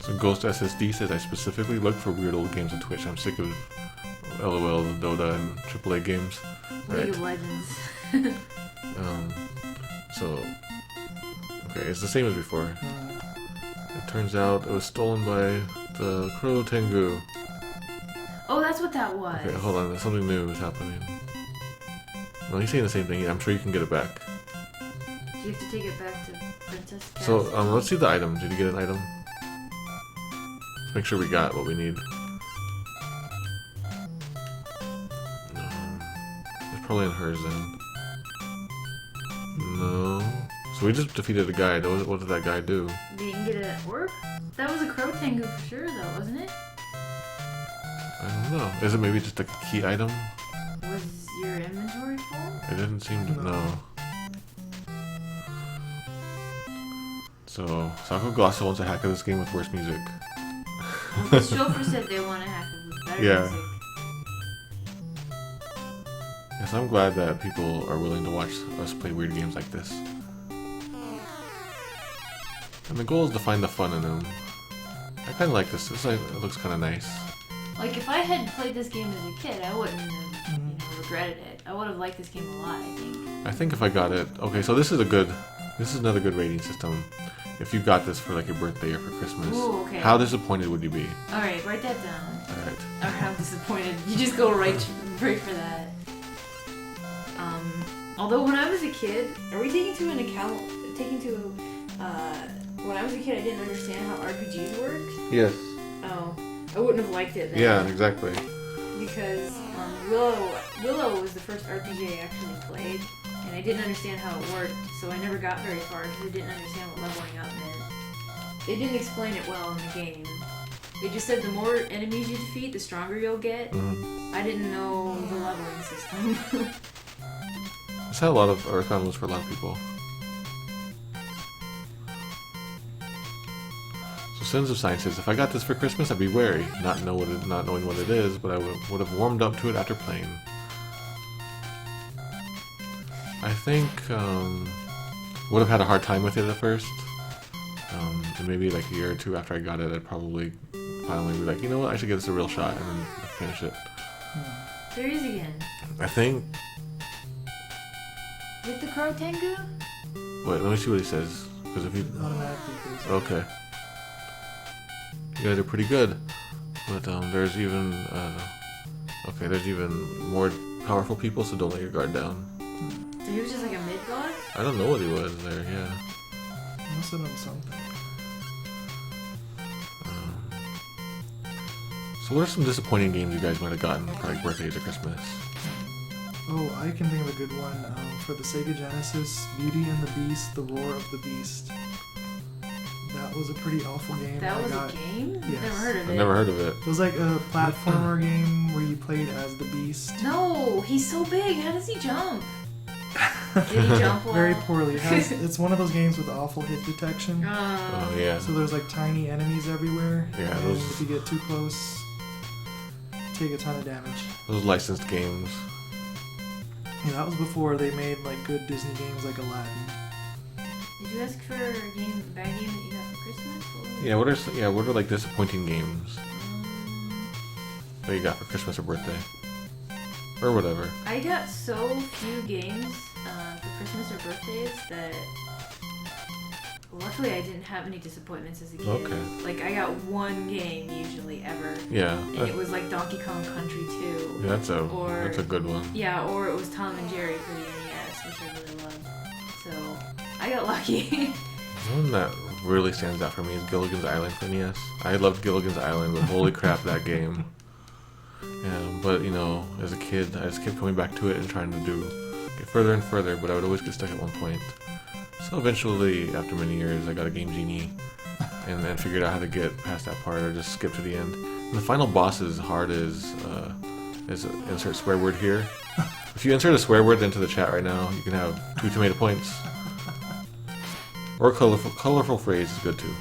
So Ghost SSD says I specifically look for weird old games on Twitch. I'm sick of LOL, Dota, and AAA games. League of Legends. So okay, it's the same as before. It turns out it was stolen by the Crow Tengu. Oh, that's what that was. Okay, hold on. Something new is happening. Well, he's saying the same thing. I'm sure you can get it back. Do you have to take it back to Princess Cass? So let's see the item. Did you get an item? Let's make sure we got what we need. It's probably in hers then. No. So we just defeated a guy. What did that guy do? You can get an orb? That was a Crow Tengu for sure, though, wasn't it? I don't know. Is it maybe just a key item? Was your inventory full? It didn't seem to know. So, Sako Glossa wants a hack of this game with worse music. Well, the chauffeur said they want to hack it with better music. Yes, I'm glad that people are willing to watch us play weird games like this. And the goal is to find the fun in them. I kind of like this. It looks kind of nice. Like, if I had played this game as a kid, I wouldn't have, regretted it. I would have liked this game a lot, I think. I think if I got it... Okay, so this is another good rating system. If you got this for like your birthday or for Christmas, Ooh, okay. How disappointed would you be? Alright, write that down. Alright. Or how disappointed. You just go right for that. Although when I was a kid, are we taking into account, when I was a kid I didn't understand how RPGs worked? Yes. Oh, I wouldn't have liked it then. Yeah, exactly. Because Willow was the first RPG I actually played, and I didn't understand how it worked, so I never got very far because I didn't understand what leveling up meant. They didn't explain it well in the game. They just said the more enemies you defeat, the stronger you'll get. Mm-hmm. I didn't know the leveling system. It's had a lot of Earth Animals for a lot of people. So Sins of Science says, if I got this for Christmas, I'd be wary, not knowing what it is, but I would have warmed up to it after playing. I think would have had a hard time with it at first, and maybe like a year or two after I got it, I'd probably finally be like, you know what, I should give this a real shot and then finish it. There he is again. I think. With the Crow Tengu? Wait, let me see what he says. Because if you automatically goes. okay, you guys are pretty good, but there's even there's even more powerful people, so don't let your guard down. So he was just like a mid boss? I don't know what he was there. Yeah. Must have done something. So what are some disappointing games you guys might have gotten for like birthdays or Christmas? Oh, I can think of a good one. For the Sega Genesis, Beauty and the Beast, The Roar of the Beast. That was a pretty awful game. That was a game? Yes. Never heard of it. I've never heard of it. It was like a platformer game where you played as the Beast. No, he's so big. How does he jump? Did he jump well? Very poorly. It's one of those games with awful hit detection. Oh yeah. So there's like tiny enemies everywhere. Yeah, and those. if you get too close, take a ton of damage. Those licensed games. Yeah, that was before they made like good Disney games like Aladdin. Did you ask for a bad game that you got for Christmas? What are like disappointing games that you got for Christmas or birthday? Or whatever. I got so few games for Christmas or birthdays that luckily I didn't have any disappointments as a kid. Okay. Like I got one game usually ever. Yeah. And it was like Donkey Kong Country 2. Yeah, that's a good one. Yeah, or it was Tom and Jerry for the NES, which I really loved. So I got lucky. One that really stands out for me is Gilligan's Island for NES. I loved Gilligan's Island, but holy crap, that game. Yeah, but you know, as a kid, I just kept coming back to it and trying to get further and further, but I would always get stuck at one point. So eventually, after many years, I got a Game Genie and then figured out how to get past that part or just skip to the end. And the final boss is hard as insert swear word here. If you insert a swear word into the chat right now, you can have 2 tomato points. Or colorful phrase is good too.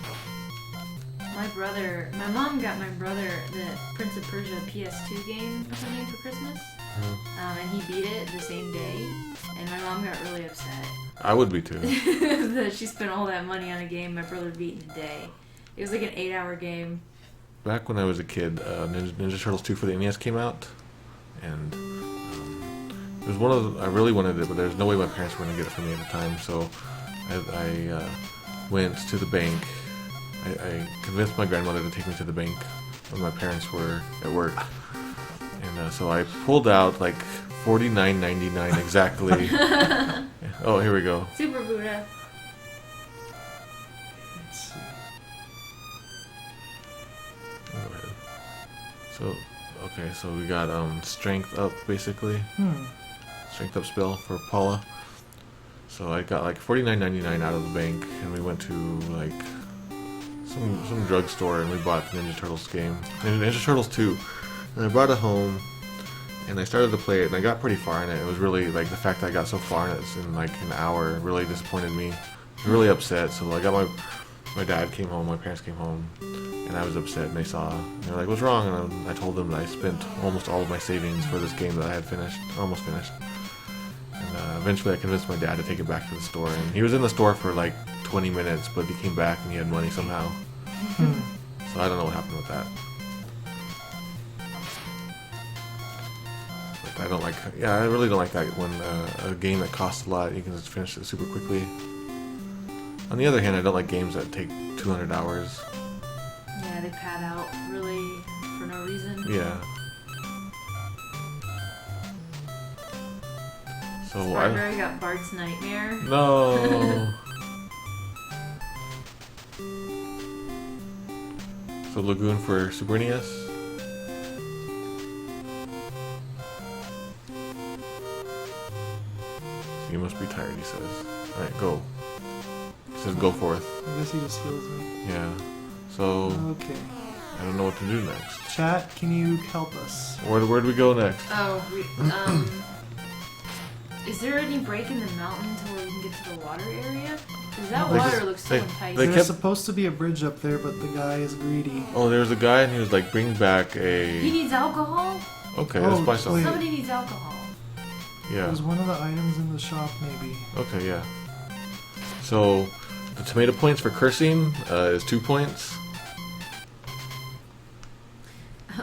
My mom got my brother the Prince of Persia PS2 game or something for Christmas. And he beat it the same day. And my mom got really upset. I would be too. That she spent all that money on a game my brother beat in a day. It was like an 8-hour game. Back when I was a kid, Ninja Turtles 2 for the NES came out, and it was one of the, I really wanted it, but there's no way my parents were going to get it for me at the time, so I went to the bank. I convinced my grandmother to take me to the bank when my parents were at work, and so I pulled out like $49.99 exactly. Oh, here we go. Super Buddha. Let's see. Go ahead. So, okay, so we got strength up basically. Strength up spell for Paula. So I got like $49.99 out of the bank, and we went to like some drugstore and we bought the Ninja Turtles game, Ninja Turtles 2, and I brought it home and I started to play it and I got pretty far in it. It was really like the fact that I got so far in it in like an hour really disappointed me. I was really upset. So I got my dad came home, my parents came home, and I was upset, and they saw, and they were like, "What's wrong?" And I told them that I spent almost all of my savings for this game that I had finished, almost finished. And eventually I convinced my dad to take it back to the store, and he was in the store for like 20 minutes, but he came back and he had money somehow. So I don't know what happened with that. But I don't like, yeah, I really don't like that when a game that costs a lot, you can just finish it super quickly. On the other hand, I don't like games that take 200 hours. Yeah, they pad out really for no reason. Yeah. So Spartanburg got Bart's Nightmare. No. So Lagoon for Super NES. You must be tired, he says. Alright, go. He says go forth. I guess he just heals me. Yeah. So Okay. I don't know what to do next. Chat, can you help us? Where do we go next? Oh, is there any break in the mountain to where we can get to the water area? Because that They water just- looks so they enticing. There's kept- supposed to be a bridge up there, but the guy is greedy. Oh, there was a guy and he was like, bring back He a... needs alcohol? Okay, Oh, let's buy some. wait. Somebody needs alcohol. Yeah. There's one of the items in the shop, maybe. Okay, yeah. So, the tomato points for cursing is 2 points.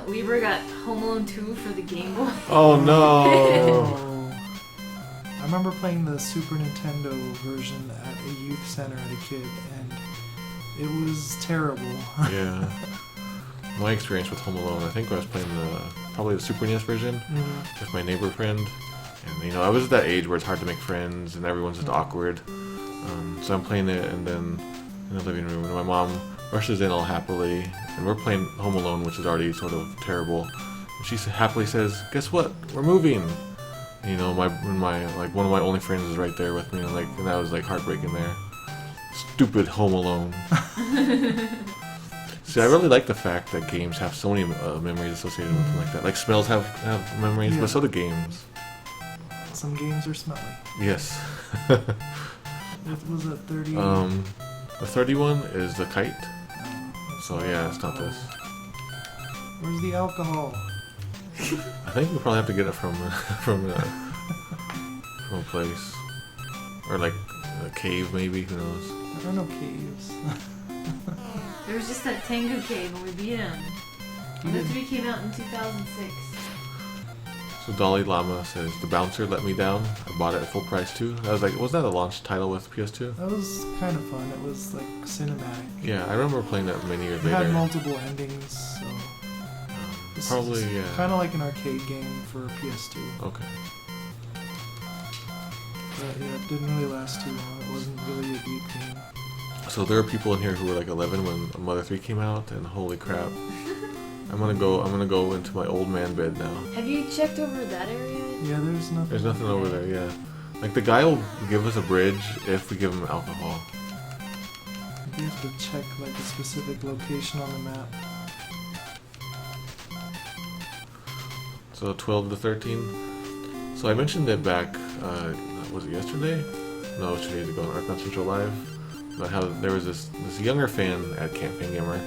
Libra got Home Alone 2 for the Game Boy. Oh no! Oh. I remember playing the Super Nintendo version at a youth center as a kid, and it was terrible. Yeah. My experience with Home Alone, I think I was playing probably the Super NES version with my neighbor friend. And, you know, I was at that age where it's hard to make friends and everyone's just awkward. So I'm playing it, and then in the living room, and my mom rushes in all happily, and we're playing Home Alone, which is already sort of terrible. And she happily says, "Guess what? We're moving." And, you know, one of my only friends is right there with me, and that was like heartbreaking there. Stupid Home Alone. See, I really like the fact that games have so many memories associated with them like that. Like smells have memories, Yeah. but so do games. Some games are smelly. Yes. What was it, 30? The 31 is the kite. So yeah, it's not this. Where's the alcohol? I think we probably have to get it from from a place, or like a cave maybe. Who knows? There are no caves. There was just that Tengu cave when we beat him. You The did. 3 came out in 2006. So Dalai Lama says the bouncer let me down. I bought it at full price too. I was like, wasn't that a launch title with PS2? That was kind of fun. It was like cinematic. Yeah, I remember playing that many years It had later. multiple endings, so this Probably, is yeah. kind of like an arcade game for PS2. Okay. But yeah, it didn't really last too long. It wasn't really a deep game. So there are people in here who were like 11 when Mother 3 came out, and holy crap. I'm gonna go into my old man bed now. Have you checked over that area? Yeah, there's nothing. There's nothing over there, yeah. Like the guy will give us a bridge if we give him alcohol. You have to check like a specific location on the map. So 12 to 13. So I mentioned it back, was it yesterday? No, it was 2 days ago on Arc Central Live. About how there was this younger fan at Camp Fan Gamer.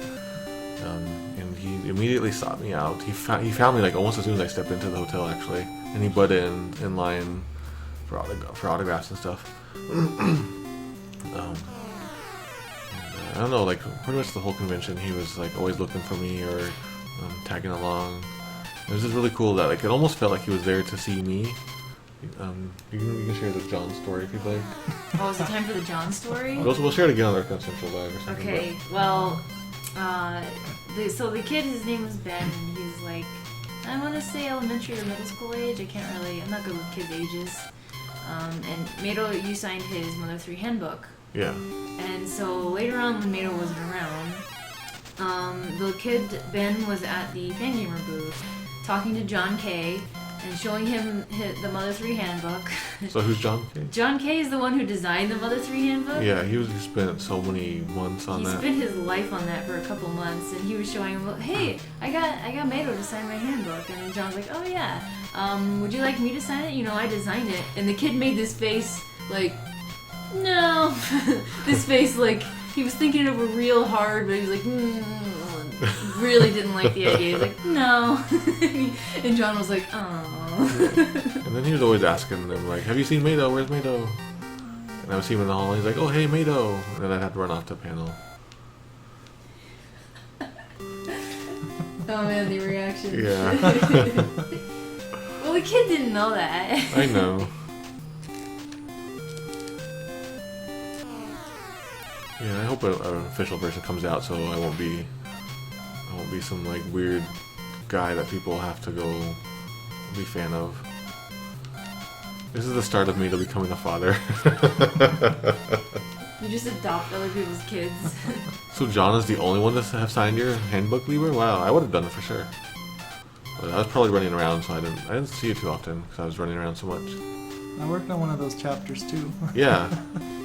And he immediately sought me out. He found me like almost as soon as I stepped into the hotel actually. And he butted in line for autographs and stuff. I don't know, like pretty much the whole convention, he was like always looking for me or tagging along. It was just really cool that like it almost felt like he was there to see me. You can share the John story if you'd like. Oh, is it time for the John story? We'll share it again on our Central Live or something. Okay, well, so the kid, his name was Ben, and he's like, I want to say elementary or middle school age. I'm not good with kids' ages. And Mado, you signed his Mother 3 handbook. Yeah. And so later on, when Mado wasn't around, the kid, Ben, was at the Fangamer booth talking to John Kay and showing him the Mother 3 handbook. So who's John Kay? John Kay is the one who designed the Mother 3 handbook. Yeah, he spent so many months on that. He spent his life on that for a couple months, and he was showing him, hey, I got Mado to sign my handbook. And then John's like, oh yeah, would you like me to sign it? You know, I designed it. And the kid made this face like, no. This face like, he was thinking it over real hard, but he was like, really didn't like the idea. He was like, no. And John was like, oh. And then he was always asking them, like, have you seen Mado? Where's Mado? And I would see him in the hall, and he's like, oh, hey, Mado. And then I'd have to run off to panel. Oh man, the reaction. Yeah. Well, the kid didn't know that. I know. Yeah, I hope an official version comes out so I won't be some like weird guy that people have to go be fan of. This is the start of me to becoming a father. You just adopt other people's kids. So John is the only one to have signed your handbook, Lieber? Wow, I would have done it for sure. But I was probably running around, so I didn't see you too often because I was running around so much. I worked on one of those chapters too. Yeah.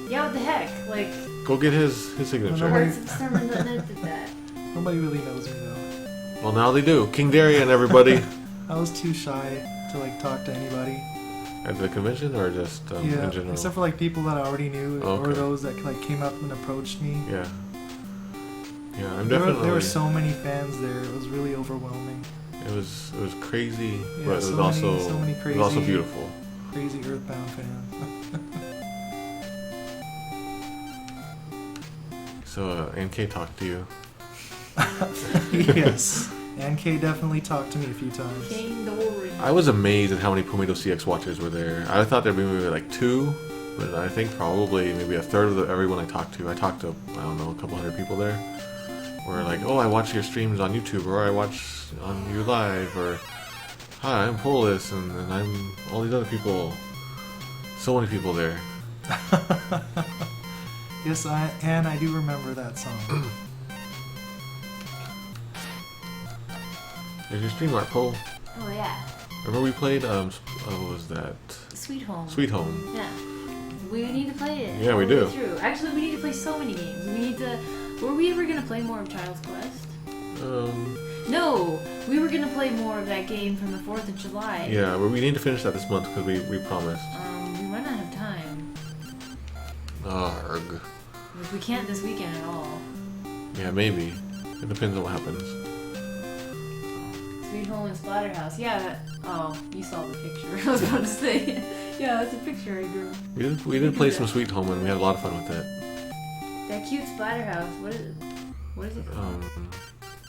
Yeah, what the heck? Like, Go get his signature. Hearts of Summer.net did that. Nobody really knows me though. Well, now they do. King Darien, everybody. I was too shy to like talk to anybody. At the convention or just in Yeah, general? except for like people that I already knew or Okay. those that like came up and approached me. Yeah. Yeah, I'm There definitely. were so many fans there. It was really overwhelming. It was crazy, Yeah, but it was so also many it was also crazy- beautiful. Crazy Earthbound fans. So NK talked to you. Yes. And Kay definitely talked to me a few times. King Dory. I was amazed at how many Pumido CX watchers were there. I thought there'd be maybe like 2, but I think probably maybe a third of everyone I talked to. I talked to, I don't know, a couple hundred people there. Were like, oh, I watch your streams on YouTube, or I watch on you live, or hi, I'm Polis, and I'm all these other people. So many people there. Yes, I do remember that song. There's your stream art, Pole. Oh yeah. Remember we played, what was that? Sweet Home. Sweet Home. Yeah. We need to play it. Yeah, we all the do. way through. Actually, we need to play so many games. We need to. Were we ever gonna play more of Child's Quest? No, we were gonna play more of that game from the 4th of July. Yeah, but we need to finish that this month because we promised. We might not have time. Arg. Like, we can't this weekend at all. Yeah, maybe. It depends on what happens. Sweet Home and Splatterhouse. Yeah. Oh, you saw the picture. I was about to say. Yeah, that's a picture I drew. We did play some Sweet Home and we had a lot of fun with it. That cute Splatterhouse. What is it? What is it called?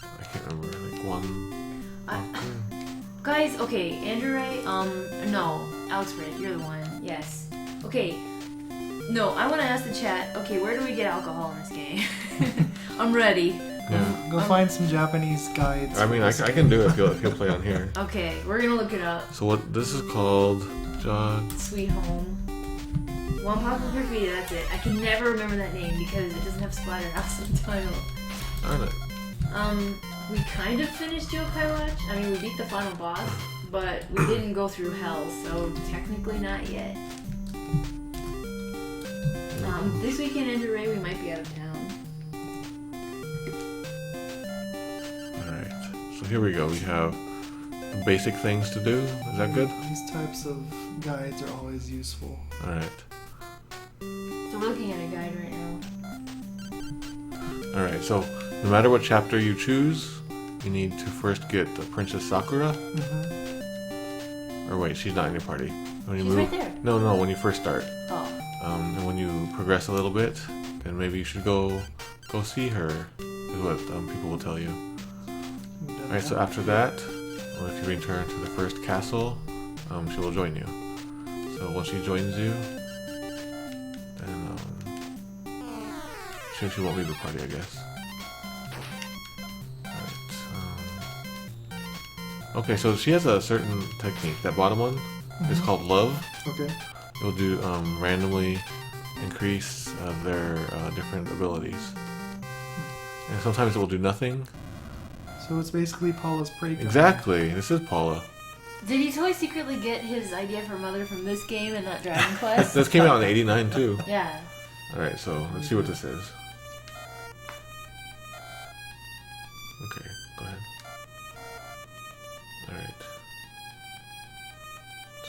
I can't remember. Like one. Guys, okay, Andrew Ray, no, Alex Ray, you're the one, yes. Okay, no, I want to ask the chat, okay, where do we get alcohol in this game? I'm ready. Yeah. Go find some Japanese guides. I mean, I can do it if you'll play on here. Okay, we're gonna look it up. So what this is called? Sweet Home. One Pop of Graffiti, that's it. I can never remember that name because it doesn't have Splatterhouse in the title. Darn it. We kind of finished Yokai Watch. I mean, we beat the final boss, but we didn't go through hell, so technically not yet. This weekend, Andrew Ray, we might be out of town. Alright. So here we go. We have the basic things to do. Is that good? These types of guides are always useful. Alright. So we're looking at a guide right now. Alright, so no matter what chapter you choose, you need to first get the Princess Sakura. Mm-hmm. Or wait, she's not in your party. When you She's right there. No, when you first start. Oh. And when you progress a little bit, then maybe you should go go see her, is what people will tell you. Alright, so after that, well, if you return to the first castle, she will join you. So once she joins you, then she won't leave the party, I guess. Okay, so she has a certain technique. That bottom one is called Love. Okay. It'll do randomly increase their different abilities. And sometimes it will do nothing. So it's basically Paula's prey gun. Exactly. This is Paula. Did he totally secretly get his idea for Mother from this game and not Dragon Quest? This came out in '89 too. Yeah. Alright, so let's see what this is. Okay, go ahead. Alright.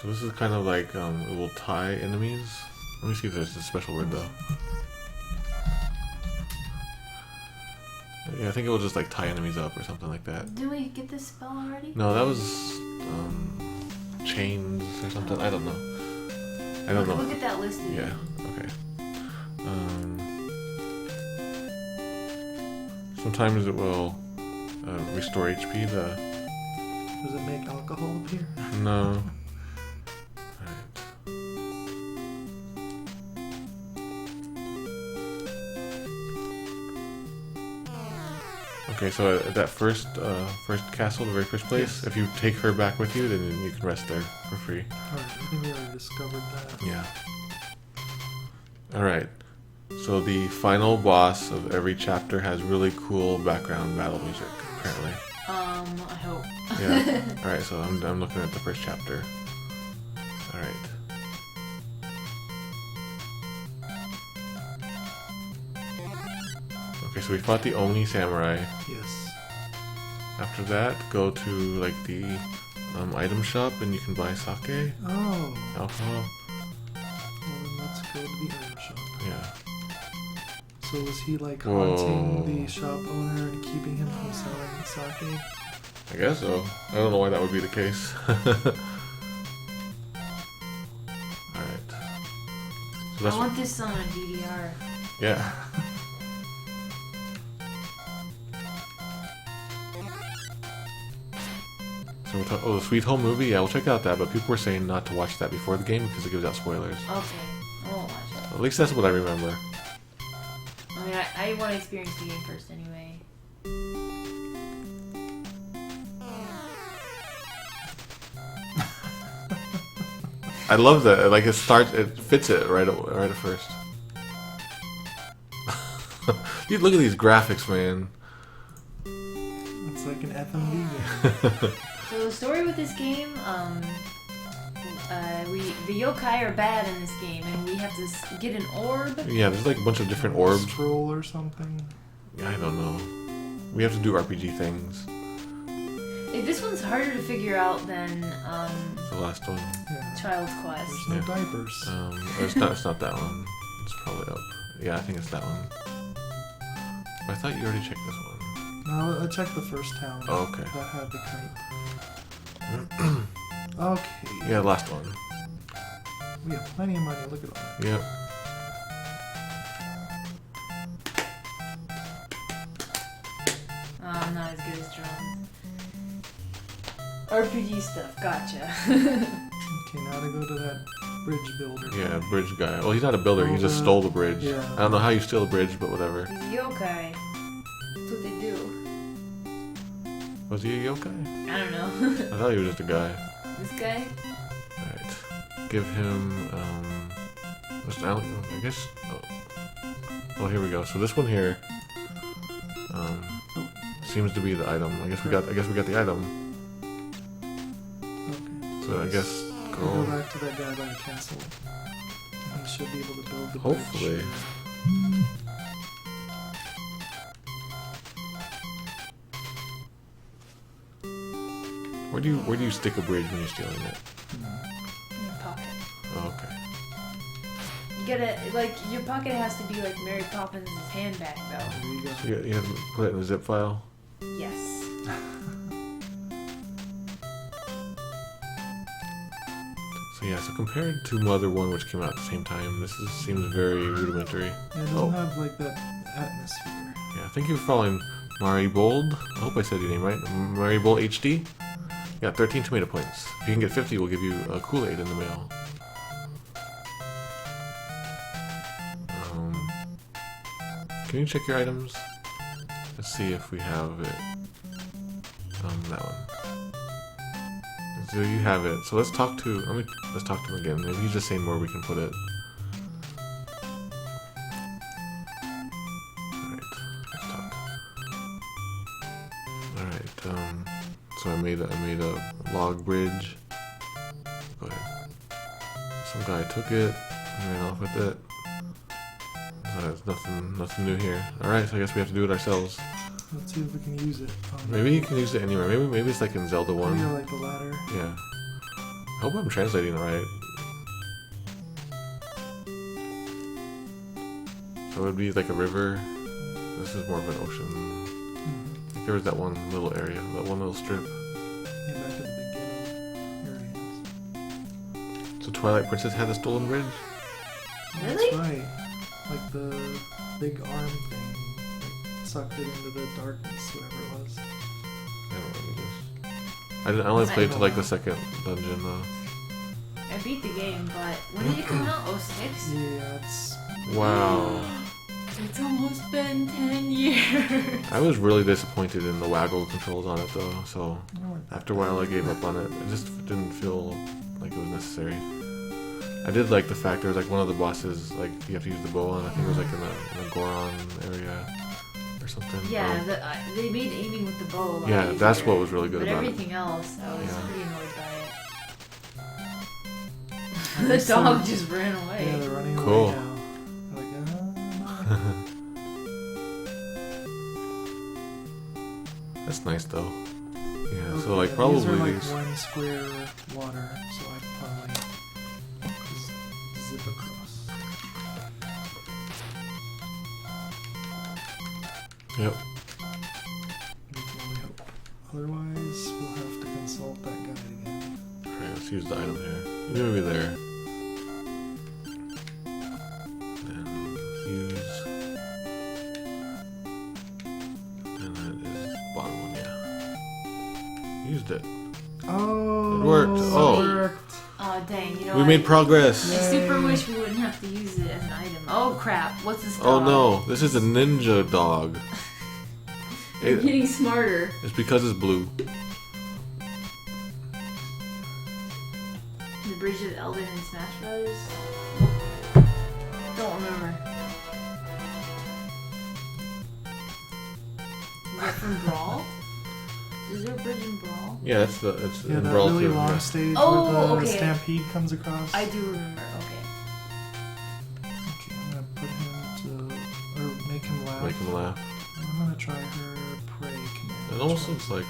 So this is kind of like, it will tie enemies. Let me see if there's a special word though. Yeah, I think it will just like tie enemies up or something like that. Did we get this spell already? No, that was chains or something. I don't know. I don't know. Look at that list. Yeah. Okay. Sometimes it will restore HP. Does it make alcohol appear? No. Okay, so at that first castle, the very first place, if you take her back with you, then you can rest there for free. Alright, I think we already discovered that. Yeah. Alright, so the final boss of every chapter has really cool background battle music, apparently. I hope. Yeah. Alright, so I'm looking at the first chapter. Alright. Okay, so we fought the Oni Samurai. Yes. After that, go to like the item shop and you can buy sake, Oh. alcohol. Well, then let's go to the item shop. Yeah. So was he like Whoa. haunting the shop owner and keeping him from selling sake? I guess so. I don't know why that would be the case. Alright. So I that's want this on a DDR. yeah. So oh, the Sweet Home movie, yeah, we'll check out that, but people were saying not to watch that before the game because it gives out spoilers. Okay. I won't watch it. At least that's what I remember. I mean, I want to experience the game first anyway. I love that. Like it fits it right at first. Dude, look at these graphics, man. It's like an FMV game. So the story with this game, the yokai are bad in this game, and we have to get an orb. Yeah, there's like a bunch of different orbs. Scroll or something. Yeah, I don't know. We have to do RPG things. This one's harder to figure out than The last one. Yeah. Child's Quest. There's no Yeah. diapers. It's not that one. It's probably up. Yeah, I think it's that one. But I thought you already checked this one. No, I checked the first town. Oh, okay. That had the kite. Okay. Yeah, last one. We have plenty of money. Look at all that. Yep. Oh, I'm not as good as drums. RPG stuff, gotcha. Okay, now to go to that bridge builder. Yeah, bridge guy. Well, he's not a builder. He just stole the bridge. Yeah. I don't know how you steal a bridge, but whatever. He's a yokai. That's what they do. Was he a yokai? I don't know. I thought he was just a guy. This guy? Alright. Give him, I guess, oh, here we go. So this one here, seems to be the item. I guess we got the item. Okay. So I guess We'll go. go back to that guy by the castle. And he should be able to build the Hopefully. bridge. Where do you stick a bridge when you're stealing it? In your pocket. Oh, okay. You gotta, like, your pocket has to be like Mary Poppins' handbag, though. There you go. So you have to put it in a zip file. Yes. So yeah, so compared to Mother 1, which came out at the same time, this seems very rudimentary. Yeah, it doesn't have like that atmosphere. Yeah, thank you for following Mari Bold. I hope I said your name right. Mari Bold HD. Yeah, 13 tomato points. If you can get 50, we'll give you a Kool-Aid in the mail. Can you check your items? Let's see if we have it. That one. So you have it. So let's talk to. Let's talk to him again. Maybe he's just saying where we can put it. Alright, so I made a log bridge. Go ahead. Some guy took it and ran off with it. So there's nothing new here. Alright, so I guess we have to do it ourselves. Let's see if we can use it. Maybe you can use it anywhere. Maybe it's like in Zelda 1. Yeah, like the ladder. Yeah. I hope I'm translating it right. So it would be like a river. This is more of an ocean. Like there was that one little area, that one little strip. Yeah, back at the beginning. Here it is. So Twilight Princess had a stolen bridge? Really? That's right. Like the big arm thing. Sucked it into the darkness, whatever it was. I don't remember this. I only played to like the second dungeon though. I beat the game, but when did it come out? 06? Yeah, it's... Wow. It's almost been 10 years. I was really disappointed in the waggle controls on it though, so Oh, after a while I gave up on it. It just didn't feel like it was necessary. I did like the fact there was like one of the bosses, like you have to use the bow on. I think it was like in the Goron area or something. Yeah, they made aiming with the bow a lot Yeah, easier, that's what was really good but about it. everything else, I was Yeah. pretty annoyed by it. The dog just ran away. Yeah, they're running Cool. away now. They're like, That's nice though. Yeah, okay, so like yeah, probably these are like these. one square water, so I can probably zip across. Yep. We can only hope. Otherwise, we'll have to consult that guide again. Alright, let's use the item here. You over there. Then use. And that is the bottom one, yeah. Used it. Oh, It worked. Oh. Oh dang, you know We what? made progress. I super wish we wouldn't have to use it as an item. Oh crap, what's this Oh dog? no, this is a ninja dog. You're getting smarter. It's because it's blue. The Bridge of Elden in Smash Brothers? Don't remember. Is that from Brawl? Is there a bridge in Brawl? Yeah, it's Yeah, in that Brawl really 2, long yeah. stage Oh, where the okay. stampede comes across. I do remember, okay. Okay, I'm gonna put him to, or make him laugh. Make him laugh. I'm gonna try her pray command. It almost looks like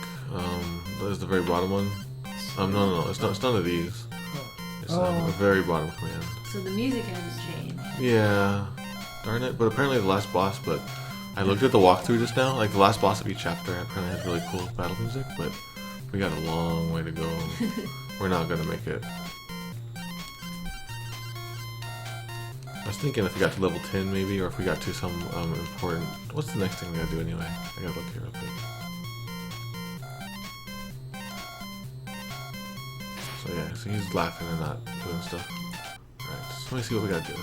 there's the very bottom one. No, it's not. It's none of these. It's the very bottom command. So the music hasn't changed. Yeah, darn it. But apparently the last boss. But I looked at the walkthrough just now. Like the last boss of each chapter apparently has really cool battle music. But we got a long way to go. We're not gonna make it. I was thinking if we got to level 10 maybe, or if we got to some important... What's the next thing we gotta do anyway? I gotta look here real quick. So yeah, so he's laughing and not doing stuff. Alright, so let me see what we gotta do.